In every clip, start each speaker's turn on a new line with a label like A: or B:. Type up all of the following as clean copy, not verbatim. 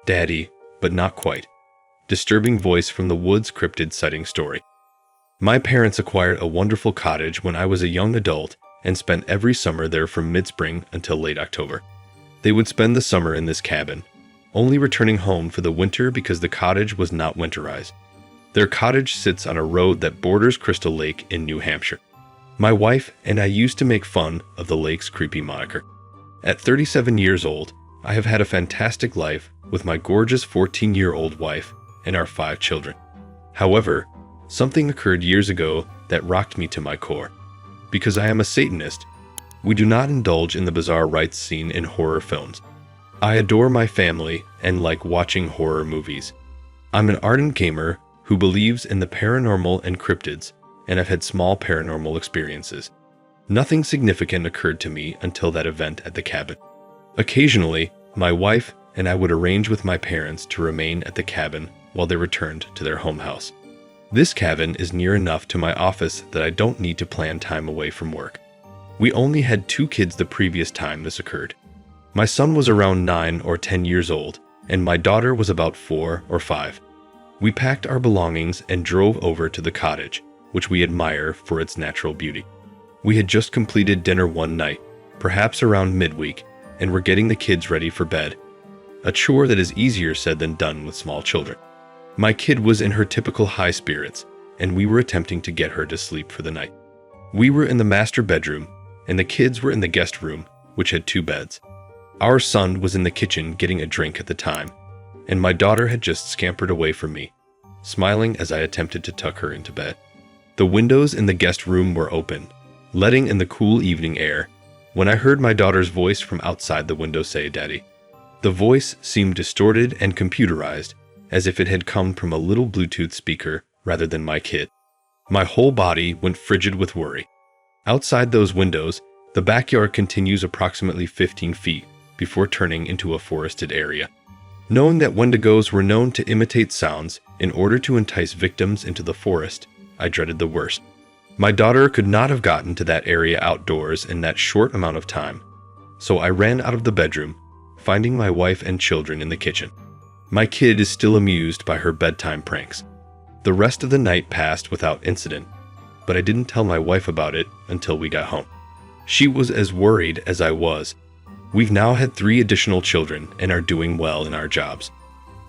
A: Daddy, but not quite. Disturbing voice from the woods cryptid sighting story. My parents acquired a wonderful cottage when I was a young adult and spent every summer there from mid-spring until late October. They would spend the summer in this cabin, only returning home for the winter because the cottage was not winterized. Their cottage sits on a road that borders Crystal Lake in New Hampshire. My wife and I used to make fun of the lake's creepy moniker. At 37 years old, I have had a fantastic life with my gorgeous 14-year-old wife and our 5 children. However, something occurred years ago that rocked me to my core. Because I am a Satanist, we do not indulge in the bizarre rites seen in horror films. I adore my family and like watching horror movies. I'm an ardent gamer who believes in the paranormal and cryptids, and I've had small paranormal experiences. Nothing significant occurred to me until that event at the cabin. Occasionally, my wife and I would arrange with my parents to remain at the cabin while they returned to their home house. This cabin is near enough to my office that I don't need to plan time away from work. We only had 2 kids the previous time this occurred. My son was around 9 or 10 years old, and my daughter was about 4 or 5. We packed our belongings and drove over to the cottage, which we admire for its natural beauty. We had just completed dinner one night, perhaps around midweek, and were getting the kids ready for bed, a chore that is easier said than done with small children. My kid was in her typical high spirits, and we were attempting to get her to sleep for the night. We were in the master bedroom, and the kids were in the guest room, which had 2 beds. Our son was in the kitchen getting a drink at the time, and my daughter had just scampered away from me, smiling as I attempted to tuck her into bed. The windows in the guest room were open, letting in the cool evening air, when I heard my daughter's voice from outside the window say, "Daddy." The voice seemed distorted and computerized, as if it had come from a little Bluetooth speaker rather than my kid. My whole body went frigid with worry. Outside those windows, the backyard continues approximately 15 feet before turning into a forested area. Knowing that wendigos were known to imitate sounds in order to entice victims into the forest, I dreaded the worst. My daughter could not have gotten to that area outdoors in that short amount of time, so I ran out of the bedroom, finding my wife and children in the kitchen. My kid is still amused by her bedtime pranks. The rest of the night passed without incident, but I didn't tell my wife about it until we got home. She was as worried as I was. We've now had 3 additional children and are doing well in our jobs.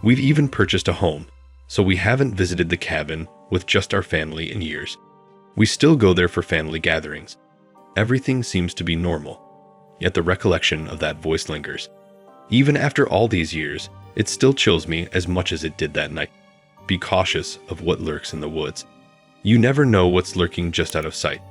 A: We've even purchased a home, so we haven't visited the cabin with just our family in years. We still go there for family gatherings. Everything seems to be normal, yet the recollection of that voice lingers. Even after all these years, it still chills me as much as it did that night. Be cautious of what lurks in the woods. You never know what's lurking just out of sight.